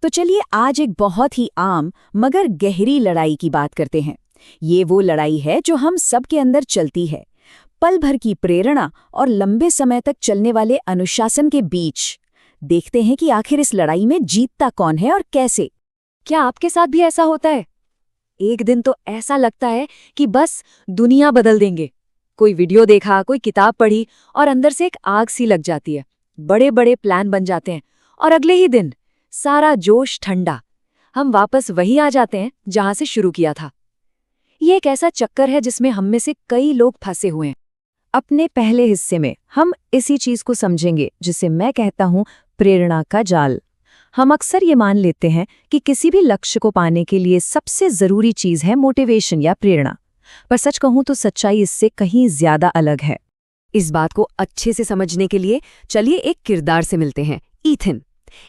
तो चलिए आज एक बहुत ही आम मगर गहरी लड़ाई की बात करते हैं। ये वो लड़ाई है जो हम सब के अंदर चलती है, पल भर की प्रेरणा और लंबे समय तक चलने वाले अनुशासन के बीच। देखते हैं कि आखिर इस लड़ाई में जीतता कौन है और कैसे। क्या आपके साथ भी ऐसा होता है? एक दिन तो ऐसा लगता है कि बस दुनिया बदल देंगे। कोई वीडियो देखा, कोई किताब पढ़ी और अंदर से एक आग सी लग जाती है। बड़े बड़े प्लान बन जाते हैं और अगले ही दिन सारा जोश ठंडा। हम वापस वही आ जाते हैं जहां से शुरू किया था। ये एक ऐसा चक्कर है जिसमें हम में से कई लोग फंसे हुए हैं। अपने पहले हिस्से में हम इसी चीज को समझेंगे जिसे मैं कहता हूं प्रेरणा का जाल। हम अक्सर ये मान लेते हैं कि किसी भी लक्ष्य को पाने के लिए सबसे जरूरी चीज है मोटिवेशन या प्रेरणा, पर सच कहूं तो सच्चाई इससे कहीं ज्यादा अलग है। इस बात को अच्छे से समझने के लिए चलिए एक किरदार से मिलते हैं, ईथन।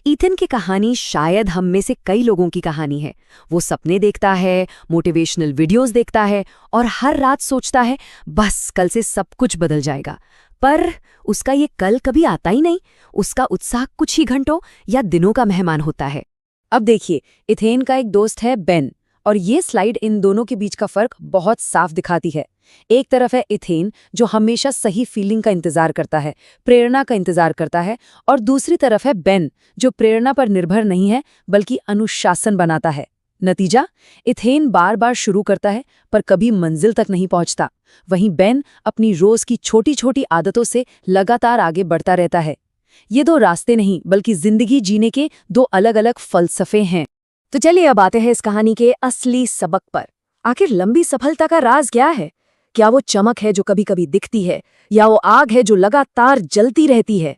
ईथन की कहानी शायद हम में से कई लोगों की कहानी है। वो सपने देखता है, मोटिवेशनल वीडियोस देखता है और हर रात सोचता है बस कल से सब कुछ बदल जाएगा। पर उसका ये कल कभी आता ही नहीं। उसका उत्साह कुछ ही घंटों या दिनों का मेहमान होता है। अब देखिए, इथेन का एक दोस्त है बेन, और ये स्लाइड इन दोनों के बीच का फर्क बहुत साफ दिखाती है। एक तरफ है इथेन जो हमेशा सही फीलिंग का इंतजार करता है, प्रेरणा का इंतजार करता है, और दूसरी तरफ है बेन जो प्रेरणा पर निर्भर नहीं है बल्कि अनुशासन बनाता है। नतीजा, इथेन बार बार शुरू करता है पर कभी मंजिल तक नहीं पहुंचता। वहीं बेन अपनी रोज की छोटी छोटी आदतों से लगातार आगे बढ़ता रहता है। ये दो रास्ते नहीं बल्कि जिंदगी जीने के दो अलग अलग फलसफे हैं। तो चलिए अब आते हैं इस कहानी के असली सबक पर। आखिर लंबी सफलता का राज क्या है? क्या वो चमक है जो कभी कभी दिखती है, या वो आग है जो लगातार जलती रहती है?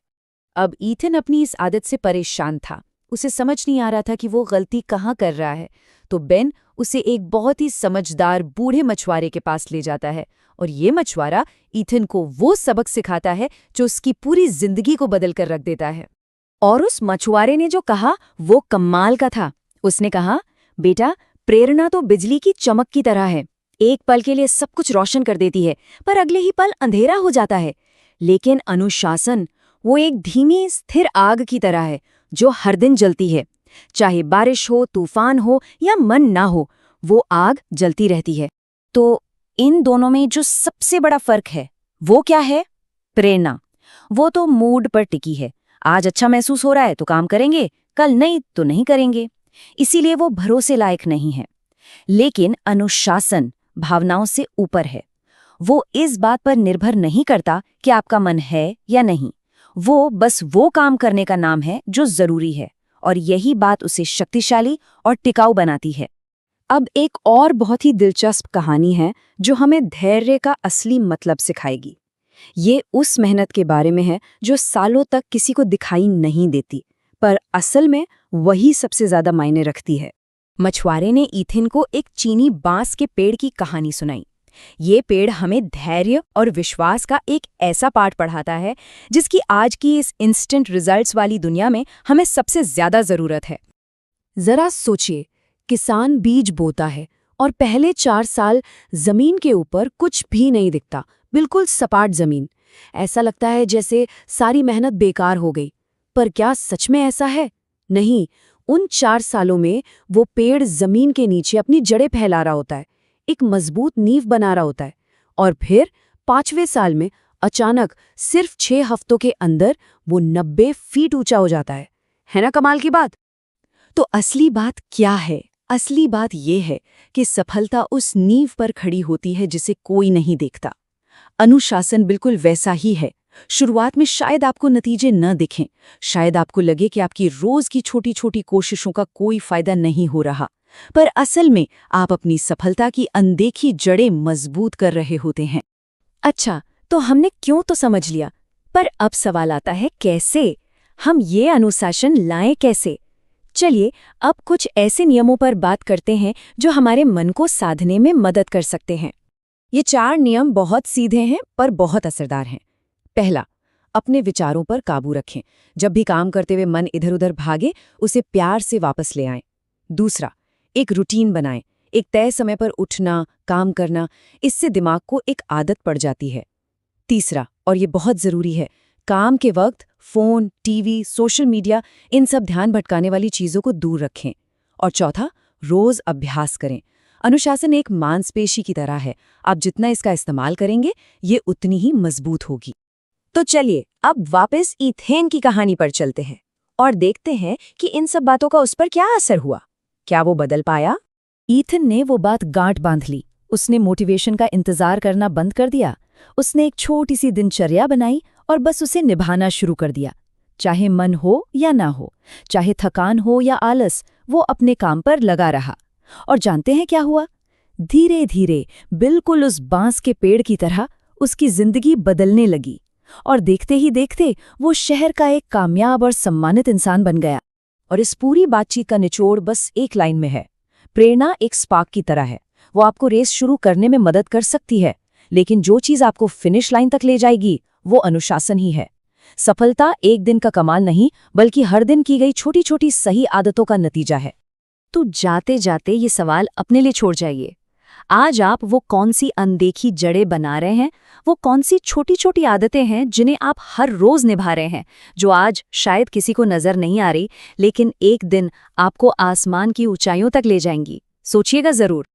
अब ईथन अपनी इस आदत से परेशान था। उसे समझ नहीं आ रहा था कि वो गलती कहाँ कर रहा है। तो बेन उसे एक बहुत ही समझदार बूढ़े मछुआरे के पास ले जाता है, और ये मछुआरा ईथन को वो सबक सिखाता है जो उसकी पूरी जिंदगी को बदल कर रख देता है। और उस मछुआरे ने जो कहा वो कमाल का था। उसने कहा, बेटा, प्रेरणा तो बिजली की चमक की तरह है। एक पल के लिए सब कुछ रोशन कर देती है, पर अगले ही पल अंधेरा हो जाता है। लेकिन अनुशासन, वो एक धीमी स्थिर आग की तरह है जो हर दिन जलती है। चाहे बारिश हो, तूफान हो या मन ना हो, वो आग जलती रहती है। तो इन दोनों में जो सबसे बड़ा फर्क है वो क्या है? प्रेरणा। वो तो मूड पर टिकी है। आज अच्छा महसूस हो रहा है तो काम करेंगे, कल नहीं तो नहीं करेंगे। इसीलिए वो भरोसे लायक नहीं है। लेकिन अनुशासन भावनाओं से ऊपर है। वो इस बात पर निर्भर नहीं करता कि आपका मन है या नहीं। वो बस वो काम करने का नाम है जो जरूरी है, और यही बात उसे शक्तिशाली और टिकाऊ बनाती है। अब एक और बहुत ही दिलचस्प कहानी है जो हमें धैर्य का असली मतलब सिखाएगी। ये उस मेहनत के बारे में है जो सालों तक किसी को दिखाई नहीं देती, पर असल में वही सबसे ज्यादा मायने रखती है। मछुआरे ने ईथन को एक चीनी बांस के पेड़ की कहानी सुनाई। ये पेड़ हमें धैर्य और विश्वास का एक ऐसा पाठ पढ़ाता है जिसकी आज की इस इंस्टेंट रिजल्ट्स वाली दुनिया में हमें सबसे ज्यादा जरूरत है। जरा सोचिए, किसान बीज बोता है और पहले 4 साल जमीन के ऊपर कुछ भी नहीं दिखता, बिल्कुल सपाट जमीन। ऐसा लगता है जैसे सारी मेहनत बेकार हो गई। पर क्या सच में ऐसा है? नहीं। उन 4 सालों में वो पेड़ जमीन के नीचे अपनी जड़ें फैला रहा होता है, एक मजबूत नींव बना रहा होता है, और फिर 5वें साल में अचानक सिर्फ 6 हफ्तों के अंदर वो 90 फीट ऊंचा हो जाता है ना कमाल की बात? तो असली बात क्या है? असली बात ये है कि सफलता उस नींव पर खड़ी होती है जिसे कोई नहीं देखता। अनुशासन बिल्कुल वैसा ही है। शुरुआत में शायद आपको नतीजे न दिखें, शायद आपको लगे कि आपकी रोज की छोटी छोटी कोशिशों का कोई फायदा नहीं हो रहा, पर असल में आप अपनी सफलता की अनदेखी जड़ें मजबूत कर रहे होते हैं। अच्छा, तो हमने क्यों तो समझ लिया, पर अब सवाल आता है कैसे? हम ये अनुशासन लाएं कैसे? चलिए अब कुछ ऐसे नियमों पर बात करते हैं जो हमारे मन को साधने में मदद कर सकते हैं। ये 4 नियम बहुत सीधे हैं पर बहुत असरदार हैं। पहला, अपने विचारों पर काबू रखें। जब भी काम करते हुए मन इधर उधर भागे, उसे प्यार से वापस ले आएं। दूसरा, एक रूटीन बनाएं। एक तय समय पर उठना, काम करना, इससे दिमाग को एक आदत पड़ जाती है। तीसरा, और ये बहुत जरूरी है, काम के वक्त फोन, टीवी, सोशल मीडिया, इन सब ध्यान भटकाने वाली चीजों को दूर रखें। और चौथा, रोज अभ्यास करें। अनुशासन एक मांसपेशी की तरह है, आप जितना इसका इस्तेमाल करेंगे ये उतनी ही मजबूत होगी। तो चलिए अब वापस ईथेन की कहानी पर चलते हैं और देखते हैं कि इन सब बातों का उस पर क्या असर हुआ। क्या वो बदल पाया? ईथन ने वो बात गांठ बांध ली। उसने मोटिवेशन का इंतजार करना बंद कर दिया। उसने एक छोटी सी दिनचर्या बनाई और बस उसे निभाना शुरू कर दिया। चाहे मन हो या ना हो, चाहे थकान हो या आलस, वो अपने काम पर लगा रहा। और जानते हैं क्या हुआ? धीरे धीरे, बिल्कुल उस बांस के पेड़ की तरह, उसकी जिंदगी बदलने लगी। और देखते ही देखते वो शहर का एक कामयाब और सम्मानित इंसान बन गया। और इस पूरी बातचीत का निचोड़ बस एक लाइन में है। प्रेरणा एक स्पार्क की तरह है। वो आपको रेस शुरू करने में मदद कर सकती है, लेकिन जो चीज आपको फिनिश लाइन तक ले जाएगी वो अनुशासन ही है। सफलता एक दिन का कमाल नहीं, बल्कि हर दिन की गई छोटी छोटी सही आदतों का नतीजा है। तो जाते जाते ये सवाल अपने लिए छोड़ जाइए। आज आप वो कौन सी अनदेखी जड़ें बना रहे हैं, वो कौन सी छोटी छोटी आदतें हैं जिन्हें आप हर रोज निभा रहे हैं, जो आज शायद किसी को नजर नहीं आ रही, लेकिन एक दिन आपको आसमान की ऊंचाइयों तक ले जाएंगी। सोचिएगा जरूर।